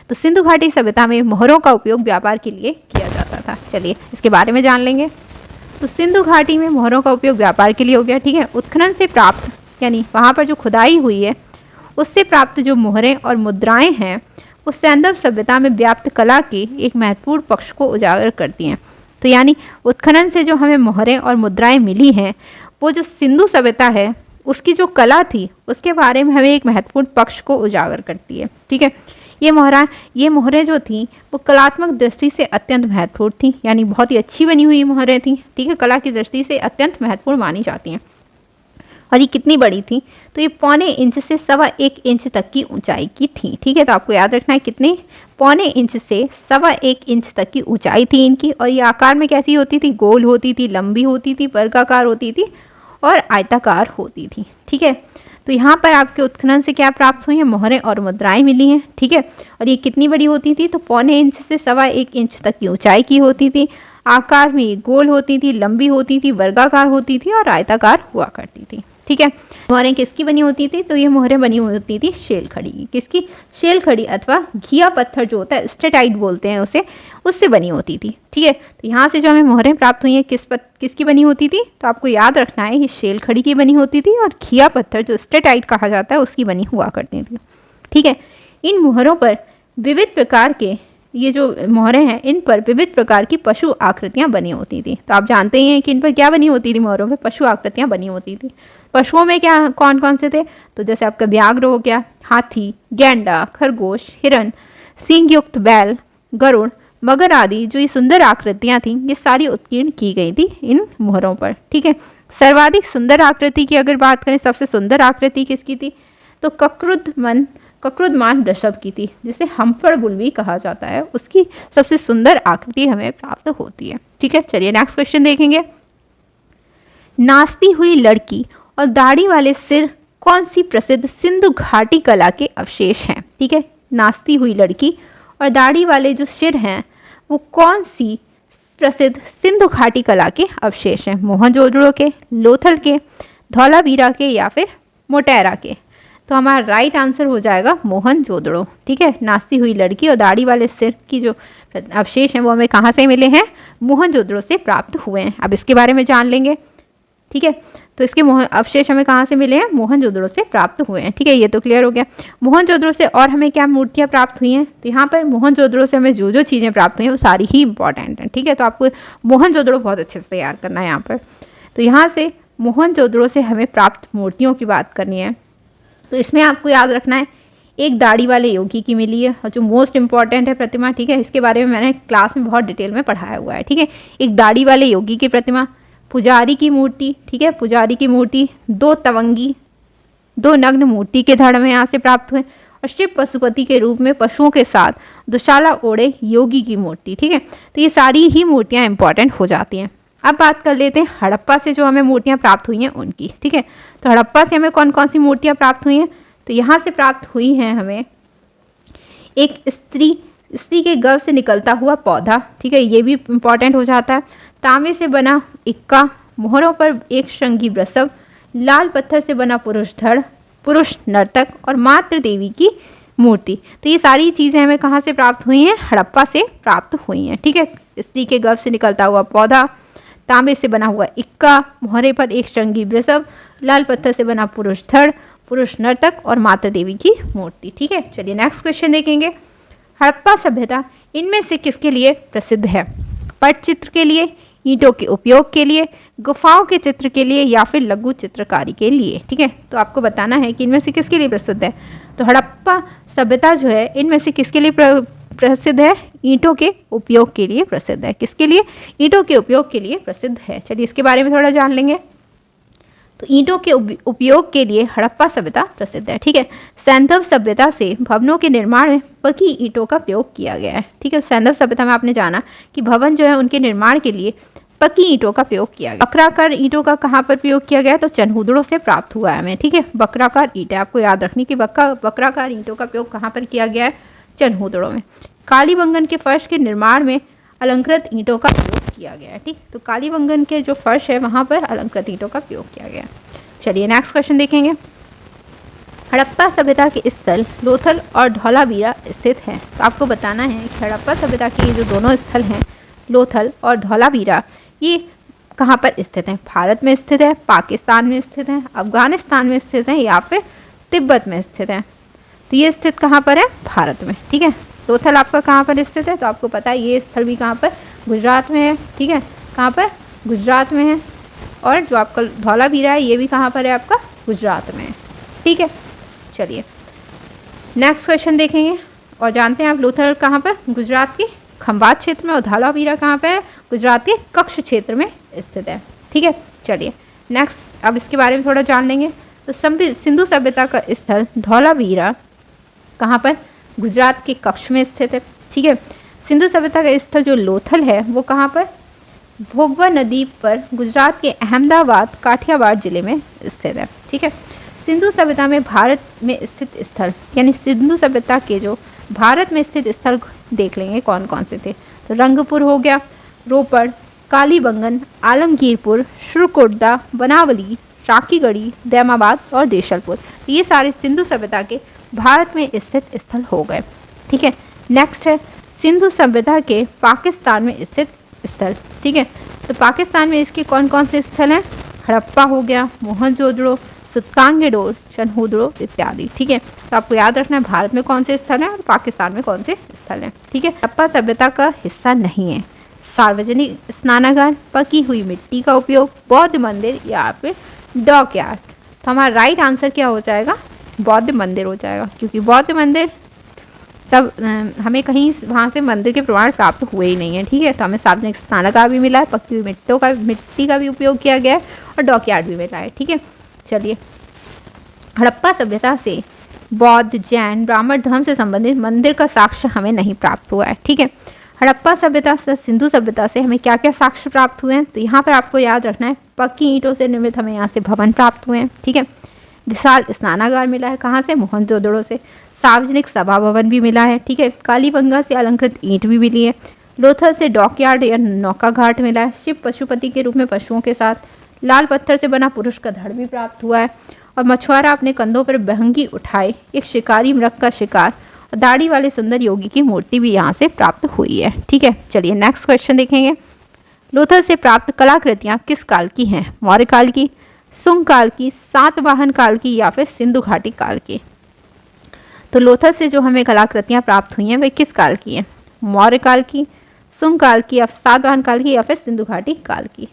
तो सिंधु घाटी सभ्यता में मोहरों का उपयोग व्यापार के लिए किया जाता था। चलिए इसके बारे में जान लेंगे। तो सिंधु घाटी में मोहरों का उपयोग व्यापार के लिए हो गया। ठीक है, उत्खनन से प्राप्त यानी वहाँ पर जो खुदाई हुई है उससे प्राप्त जो मोहरें और मुद्राएं हैं वो सैंधव सभ्यता में व्याप्त कला के एक महत्वपूर्ण पक्ष को उजागर करती हैं। तो यानी उत्खनन से जो हमें मोहरें और मुद्राएं मिली हैं वो जो सिंधु सभ्यता है उसकी जो कला थी उसके बारे में हमें एक महत्वपूर्ण पक्ष को उजागर करती है। ठीक है, ये मोहरें जो थीं वो कलात्मक दृष्टि से अत्यंत महत्वपूर्ण थीं, यानी बहुत ही अच्छी बनी हुई मोहरें थीं। ठीक है, कला की दृष्टि से अत्यंत महत्वपूर्ण मानी जाती हैं। और ये कितनी बड़ी थी? तो ये 0.25 इंच से 1.25 इंच तक की ऊंचाई की थी। ठीक है, तो आपको याद रखना है कितनी? 0.25 इंच से 1.25 इंच तक की ऊंचाई थी इनकी। और ये आकार में कैसी होती थी? गोल होती थी, लंबी होती थी, वर्गाकार होती थी और आयताकार होती थी। ठीक है, तो यहाँ पर आपके उत्खनन से क्या प्राप्त हुई है? मोहरें और मुद्राएं मिली हैं। ठीक है, और ये कितनी बड़ी होती थी? तो 0.25 इंच से 1.25 इंच तक की ऊंचाई की होती थी, आकार में गोल होती थी, लंबी होती थी, वर्गाकार होती थी और आयताकार हुआ करती थी। ठीक है। मोहरें किसकी बनी होती थी? तो ये मोहरें बनी होती थी शेल खड़ी की। किसकी? शेल खड़ी अथवा घिया पत्थर जो होता है, स्टेटाइट बोलते हैं उसे, उससे बनी होती थी। ठीक है, तो यहाँ से जो हमें मोहरें प्राप्त हुई हैं किसकी बनी होती थी? तो आपको याद रखना है ये शेल खड़ी की बनी होती थी और घिया पत्थर जो स्टेटाइट कहा जाता है उसकी बनी हुआ करती थी। ठीक है, इन मोहरों पर विविध प्रकार के, ये जो मोहरें हैं इन पर विविध प्रकार की पशु आकृतियां बनी होती थी। तो आप जानते ही हैं कि इन पर क्या बनी होती थी? मोहरों पर पशु आकृतियां बनी होती थी। पशुओं में क्या कौन कौन से थे? तो जैसे आपका व्याघ्र हो गया, हाथी, गैंडा, खरगोश, हिरन, सींग युक्त बैल, गरुड़, मगर आदि जो ये सुंदर आकृतियां थीं ये सारी उत्कीर्ण की गई थी इन मोहरों पर। ठीक है, सर्वाधिक सुंदर आकृति की अगर बात करें, सबसे सुंदर आकृति किसकी थी? तो कक्रुदमान वृषभ की थी, जिसे हम्फड़ बुल भी कहा जाता है, उसकी सबसे सुंदर आकृति हमें प्राप्त होती है। ठीक है, चलिए नेक्स्ट क्वेश्चन देखेंगे। नाचती हुई लड़की और दाढ़ी वाले सिर कौन सी प्रसिद्ध सिंधु घाटी कला के अवशेष हैं? ठीक है, नाचती हुई लड़की और दाढ़ी वाले जो सिर हैं वो कौन सी प्रसिद्ध सिंधु घाटी कला के अवशेष हैं? मोहनजोदड़ो के, लोथल के, धौलावीरा के या फिर मोटेरा के? तो हमारा राइट आंसर हो जाएगा मोहनजोदड़ो। ठीक है, नाचती हुई लड़की और दाढ़ी वाले सिर की जो अवशेष हैं वो हमें कहाँ से मिले हैं? मोहनजोदड़ो से प्राप्त हुए हैं। अब इसके बारे में जान लेंगे। ठीक है, तो इसके अवशेष हमें कहाँ से मिले हैं? मोहनजोदड़ो से प्राप्त हुए हैं। ठीक है, ये तो क्लियर हो गया। मोहनजोदड़ो से और हमें क्या मूर्तियाँ प्राप्त हुई हैं? तो यहाँ पर मोहनजोदड़ो से हमें जो जो चीज़ें प्राप्त हुई हैं वो सारी ही इंपॉर्टेंट हैं। ठीक है, तो आपको मोहनजोदड़ो बहुत अच्छे से तैयार करना है यहाँ पर। तो यहाँ से मोहनजोदड़ो से हमें प्राप्त मूर्तियों की बात करनी है। तो इसमें आपको याद रखना है, एक दाढ़ी वाले योगी की मिली है और जो मोस्ट इंपॉर्टेंट है प्रतिमा। ठीक है, इसके बारे में मैंने क्लास में बहुत डिटेल में पढ़ाया हुआ है। ठीक है, एक दाढ़ी वाले योगी की प्रतिमा, पुजारी की मूर्ति। ठीक है, पुजारी की मूर्ति, दो तवंगी, दो नग्न मूर्ति के धड़ में यहाँ से प्राप्त हुए, और शिव पशुपति के रूप में पशुओं के साथ दुशाला ओढ़े योगी की मूर्ति। ठीक है, तो ये सारी ही मूर्तियाँ इंपॉर्टेंट हो जाती हैं। अब बात कर लेते हैं हड़प्पा से जो हमें मूर्तियाँ प्राप्त हुई हैं उनकी। ठीक है, तो हड़प्पा से हमें कौन कौन सी मूर्तियाँ प्राप्त हुई हैं? तो यहाँ से प्राप्त हुई हैं हमें एक स्त्री के गर्भ से निकलता हुआ पौधा। ठीक है, ये भी इंपॉर्टेंट हो जाता है। तांबे से बना इक्का, मोहरों पर एक श्रृंगी वृषभ, लाल पत्थर से बना पुरुष धड़, पुरुष नर्तक और मातृ देवी की मूर्ति। तो ये सारी चीज़ें हमें कहाँ से प्राप्त हुई हैं? हड़प्पा से प्राप्त हुई हैं। ठीक है, स्त्री के गर्भ से निकलता हुआ पौधा, तांबे से बना हुआ इक्का, मोहरे पर एक श्रृंगी वृषभ, लाल पत्थर से बना पुरुष धड़, पुरुष नर्तक और माता देवी की मूर्ति। ठीक है, चलिए नेक्स्ट क्वेश्चन देखेंगे। हड़प्पा सभ्यता इनमें से किसके लिए प्रसिद्ध है? पटचित्र के लिए, ईंटों के उपयोग के लिए, गुफाओं के चित्र के लिए या फिर लघु चित्रकारी के लिए? ठीक है, तो आपको बताना है कि इनमें से किसके लिए प्रसिद्ध है। तो हड़प्पा सभ्यता जो है इनमें से किसके लिए प्रसिद्ध है? ईंटों के उपयोग के लिए प्रसिद्ध है। किसके लिए? ईंटों के उपयोग के लिए प्रसिद्ध है। चलिए इसके बारे में थोड़ा जान लेंगे। तो ईंटों के उपयोग के लिए हड़प्पा सभ्यता प्रसिद्ध है। ठीक है, सैंधव सभ्यता से भवनों के निर्माण में पक्की ईंटों का प्रयोग किया गया है। ठीक है, सैंधव सभ्यता में आपने जाना कि भवन जो है उनके निर्माण के लिए पक्की ईंटों का प्रयोग किया गया। बकराकार ईंटों का कहाँ पर प्रयोग किया गया? तो चनहूदड़ों से प्राप्त हुआ है हमें। ठीक है, बकराकार ईंटें आपको याद रखनी कि बकराकार ईंटों का प्रयोग कहाँ पर किया गया है? चनहूदड़ों में। कालीबंगन के फर्श के निर्माण में अलंकृत ईंटों का प्रयोग किया गया है। ठीक, तो कालीबंगन के जो फर्श है वहाँ पर अलंकृत ईंटों का प्रयोग किया गया। चलिए नेक्स्ट क्वेश्चन देखेंगे। हड़प्पा सभ्यता के स्थल लोथल और धौलावीरा स्थित हैं। तो आपको बताना है कि हड़प्पा सभ्यता के जो दोनों स्थल हैं लोथल और धौलावीरा, ये कहाँ पर स्थित हैं? भारत में स्थित है, पाकिस्तान में स्थित है, अफगानिस्तान में स्थित है या फिर तिब्बत में स्थित है? तो ये स्थित कहाँ पर है? भारत में। ठीक है, लोथल आपका कहाँ पर स्थित है? तो आपको पता है ये स्थल भी कहाँ पर? गुजरात में है। ठीक है, कहाँ पर? गुजरात में है। और जो आपका धौलावीरा है ये भी कहाँ पर है? आपका गुजरात में है। ठीक है, चलिए नेक्स्ट क्वेश्चन देखेंगे और जानते हैं आप लोथल कहाँ पर? गुजरात के खंभात क्षेत्र में, और धौलावीरा कहाँ पर है? गुजरात के कच्छ क्षेत्र में स्थित है। ठीक है, चलिए नेक्स्ट अब इसके बारे में थोड़ा जान लेंगे। तो सिंधु सभ्यता का स्थल धौलावीरा कहाँ पर? गुजरात के कच्छ में स्थित है। ठीक है, सिंधु सभ्यता का स्थल जो लोथल है वो कहाँ पर? भोगवा नदी पर गुजरात के अहमदाबाद काठियावाड़ जिले में स्थित है। ठीक है, सिंधु सभ्यता में भारत में स्थित स्थल, यानी सिंधु सभ्यता के जो भारत में स्थित स्थल देख लेंगे कौन कौन से थे। तो रंगपुर हो गया, रोपड़, कालीबंगन, आलमगीरपुर, श्रुकुर्दा, बनावली, टाकीगढ़ी, दैमाबाद और देशलपुर। ये सारे सिंधु सभ्यता के भारत में स्थित स्थल हो गए। ठीक है, नेक्स्ट है सिंधु सभ्यता के पाकिस्तान में स्थित स्थल। ठीक है, तो पाकिस्तान में इसके कौन कौन से स्थल हैं? हड़प्पा हो गया, मोहनजोदड़ो, सुतकांगेडोर, चनहुदड़ो इत्यादि। ठीक है, तो आपको याद रखना है भारत में कौन से स्थल हैं और पाकिस्तान में कौन से स्थल हैं। ठीक है, हड़प्पा सभ्यता का हिस्सा नहीं है। सार्वजनिक स्नानागार, पकी हुई मिट्टी का उपयोग, बौद्ध मंदिर या फिर डॉकयार्ड। तो हमारा राइट आंसर क्या हो जाएगा? बौद्ध मंदिर हो जाएगा, क्योंकि बौद्ध मंदिर तब हमें कहीं वहाँ से मंदिर के प्रमाण प्राप्त हुए ही नहीं है। ठीक है, तो हमें सार्वजनिक स्नानागार भी मिला है, पकी हुई मिट्टी का भी उपयोग किया गया है और डॉकयार्ड भी मिला है। ठीक है, चलिए, हड़प्पा सभ्यता से बौद्ध, जैन, ब्राह्मण धर्म से संबंधित मंदिर का साक्ष्य हमें नहीं प्राप्त हुआ है। ठीक है, हड़प्पा सभ्यता से सिंधु सभ्यता से हमें क्या क्या साक्ष्य प्राप्त हुए हैं? तो यहाँ पर आपको याद रखना है पक्की ईंटों से निर्मित हमें यहाँ से भवन प्राप्त हुए हैं। ठीक है, विशाल स्नानागार मिला है, कहाँ से? मोहनजोदड़ो से। सार्वजनिक सभा भवन भी मिला है। ठीक है, कालीबंगा से अलंकृत ईंट भी मिली है। लोथल से डॉकयार्ड या नौका घाट मिला है। शिव पशुपति के रूप में पशुओं के साथ लाल पत्थर से बना पुरुष का धड़ भी प्राप्त हुआ है। और मछुआरा अपने कंधों पर बहंगी उठाए एक शिकारी मृग का शिकार और दाढ़ी वाले सुंदर योगी की मूर्ति भी यहाँ से प्राप्त हुई है। ठीक है, चलिए नेक्स्ट क्वेश्चन देखेंगे। लोथल से प्राप्त कलाकृतियाँ किस काल की हैं? मौर्य काल की, सुंग काल की, सातवाहन काल की या फिर सिंधु घाटी काल की? तो लोथल से जो हमें कलाकृतियाँ प्राप्त हुई हैं वे किस काल की हैं? मौर्य काल की, सुंग काल की या सातवाहन काल की या फिर सिंधु घाटी काल की?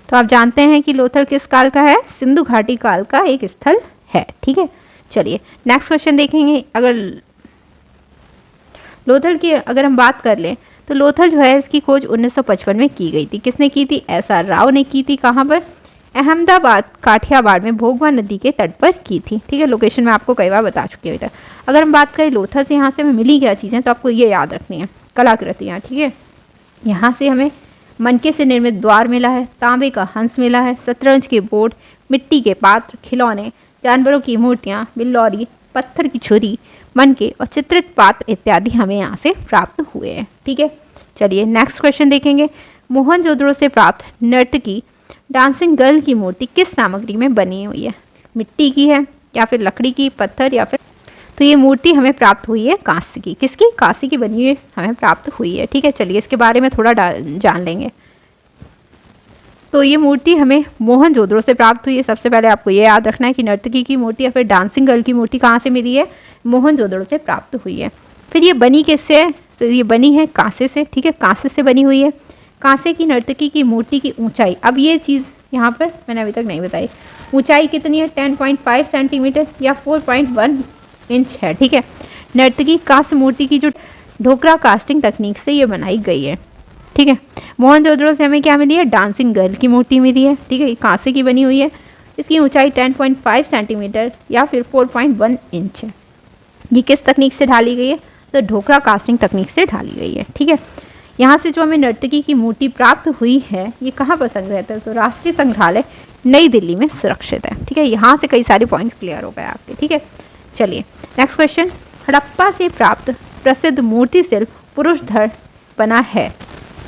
तो आप जानते हैं कि लोथल किस काल का है? सिंधु घाटी काल का एक स्थल है। ठीक है, चलिए नेक्स्ट क्वेश्चन देखेंगे। अगर लोथल की अगर हम बात कर लें तो लोथल जो है इसकी खोज 1955 में की गई थी। किसने की थी? SR राव ने की थी। कहाँ पर? अहमदाबाद, काठियावाड़ में भोगवा नदी के तट पर की थी। ठीक है, लोकेशन मैं आपको कई बार बता चुकी हूँ। अगर हम बात करें लोथल से यहाँ से हमें मिली क्या चीज़ें, तो आपको ये याद रखनी है कलाकृतियाँ। ठीक है, यहाँ से हमें मनके से निर्मित द्वार मिला है, तांबे का हंस मिला है, शतरंज के बोर्ड, मिट्टी के पात्र, खिलौने, जानवरों की मूर्तियाँ, बिल्लौरी, पत्थर की छुरी, मनके और चित्रित पात्र इत्यादि हमें यहाँ से प्राप्त हुए हैं। ठीक है, चलिए नेक्स्ट क्वेश्चन देखेंगे। मोहनजोदड़ो से प्राप्त नर्तकी डांसिंग गर्ल की मूर्ति किस सामग्री में बनी हुई है? मिट्टी की है या फिर लकड़ी की, पत्थर या फिर? तो ये मूर्ति हमें प्राप्त हुई है कांस्य की। किसकी? कांस्य की बनी हुई हमें प्राप्त हुई है। ठीक है, चलिए इसके बारे में थोड़ा जान लेंगे। तो ये मूर्ति हमें मोहनजोदड़ो से प्राप्त हुई है। सबसे पहले आपको ये याद रखना है कि नर्तकी की मूर्ति या फिर डांसिंग गर्ल की मूर्ति कहाँ से मिली है? मोहनजोदड़ो से प्राप्त हुई है। फिर ये बनी किससे है? तो ये बनी है कांसे से। ठीक है, कांसे से बनी हुई है। कांसे की नर्तकी की मूर्ति की ऊंचाई, अब ये चीज़ यहाँ पर मैंने अभी तक नहीं बताई, ऊंचाई कितनी है? 10.5 सेंटीमीटर या 4.1 इंच है। ठीक है, नर्तकी कांस्य मूर्ति की जो ढोकरा कास्टिंग तकनीक से ये बनाई गई है। ठीक है, मोहनजोदड़ो से हमें क्या मिली है? डांसिंग गर्ल की मूर्ति मिली है। ठीक है, कांसे की बनी हुई है, इसकी ऊंचाई 10.5 सेंटीमीटर या फिर 4.1 इंच है। ये किस तकनीक से ढाली गई है? तो ढोकरा कास्टिंग तकनीक से ढाली गई है। ठीक है, यहाँ से जो हमें नर्तकी की मूर्ति प्राप्त हुई है ये कहाँ पर संग्रहित है? तो राष्ट्रीय संग्रहालय नई दिल्ली में सुरक्षित है। ठीक है, यहाँ से कई सारे पॉइंट्स क्लियर हो गए आपके। ठीक है, चलिए नेक्स्ट क्वेश्चन। हड़प्पा से प्राप्त प्रसिद्ध मूर्ति शिल्प पुरुष धड़ बना है,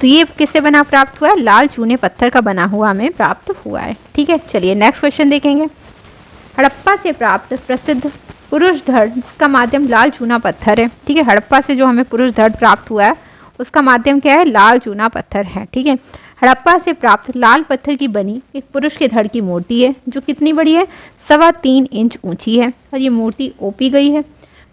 तो ये किससे बना प्राप्त हुआ है? लाल चूने पत्थर का बना हुआ हमें प्राप्त हुआ है। ठीक है, चलिए नेक्स्ट क्वेश्चन देखेंगे। हड़प्पा से प्राप्त प्रसिद्ध पुरुष धड़ जिसका माध्यम लाल चूना पत्थर है। ठीक है, हड़प्पा से जो हमें पुरुष धड़ प्राप्त हुआ है उसका माध्यम क्या है? लाल चूना पत्थर है। ठीक है, हड़प्पा से प्राप्त लाल पत्थर की बनी एक पुरुष के धड़ की मूर्ति है जो कितनी बड़ी है? 3.25 इंच ऊंची है और ये मूर्ति ओपी गई है।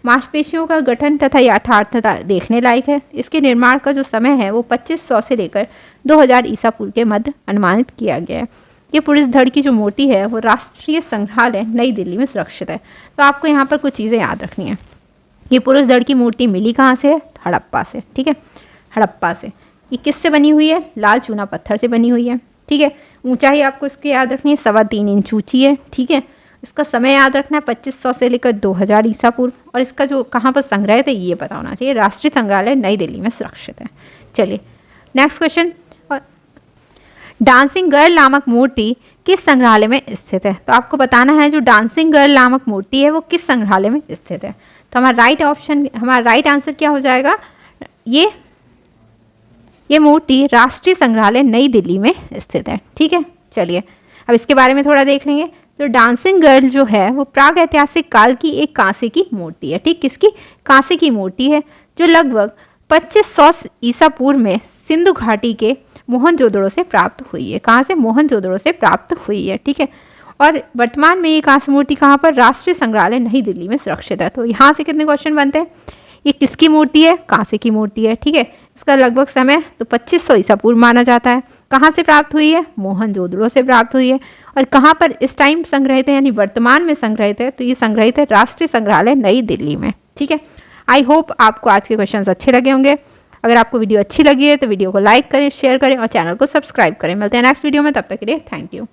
मांसपेशियों का गठन तथा यथार्थता देखने लायक है। इसके निर्माण का जो समय है वो 2500 से लेकर 2000 ईसा पूर्व के मध्य अनुमानित किया गया है। ये पुरुष धड़ की जो मूर्ति है वो राष्ट्रीय संग्रहालय नई दिल्ली में सुरक्षित है। तो आपको यहाँ पर कुछ चीज़ें याद रखनी है। ये पुरुष धड़ की मूर्ति मिली कहाँ से है? हड़प्पा से। ठीक है, हड़प्पा से। ये किससे बनी हुई है? लाल चूना पत्थर से बनी हुई है। ठीक है, ऊंचाई आपको इसकी याद रखनी है 3.25 इंच ऊंची है। ठीक है, इसका समय याद रखना है 2500 से लेकर 2000 ईसा पूर्व, और इसका जो कहाँ पर संग्रहित है ये पता होना चाहिए। राष्ट्रीय संग्रहालय नई दिल्ली में सुरक्षित है। चलिए नेक्स्ट क्वेश्चन। डांसिंग गर्ल नामक मूर्ति किस संग्रहालय में स्थित है? तो आपको बताना है जो डांसिंग गर्ल नामक मूर्ति है वो किस संग्रहालय में स्थित है। तो हमारा राइट आंसर क्या हो जाएगा? ये मूर्ति राष्ट्रीय संग्रहालय नई दिल्ली में स्थित है। ठीक है, चलिए अब इसके बारे में थोड़ा देख लेंगे। तो डांसिंग गर्ल जो है वो प्राग ऐतिहासिक काल की एक कांसे की मूर्ति है। ठीक, किसकी? कांसे की मूर्ति है, जो लगभग 2500 ईसा पूर्व में सिंधु घाटी के मोहनजोदड़ो से प्राप्त हुई है। कहाँ से? मोहनजोदड़ो से प्राप्त हुई है। ठीक है, और वर्तमान में ये कांस्य मूर्ति कहाँ पर? राष्ट्रीय संग्रहालय नई दिल्ली में सुरक्षित है। तो यहाँ से कितने क्वेश्चन बनते हैं? ये किसकी मूर्ति है? कांसे की मूर्ति है। ठीक है, इसका लगभग समय तो 2500 ईसा पूर्व माना जाता है। कहाँ से प्राप्त हुई है? मोहनजोदड़ो से प्राप्त हुई है। और कहाँ पर इस टाइम संग्रहित है, यानी वर्तमान में संग्रहित है? तो ये संग्रहित है राष्ट्रीय संग्रहालय नई दिल्ली में। ठीक है, आई होप आपको आज के क्वेश्चन अच्छे लगे होंगे। अगर आपको वीडियो अच्छी लगी है तो वीडियो को लाइक करें, शेयर करें और चैनल को सब्सक्राइब करें। मिलते हैं नेक्स्ट वीडियो में, तब तक के लिए थैंक यू।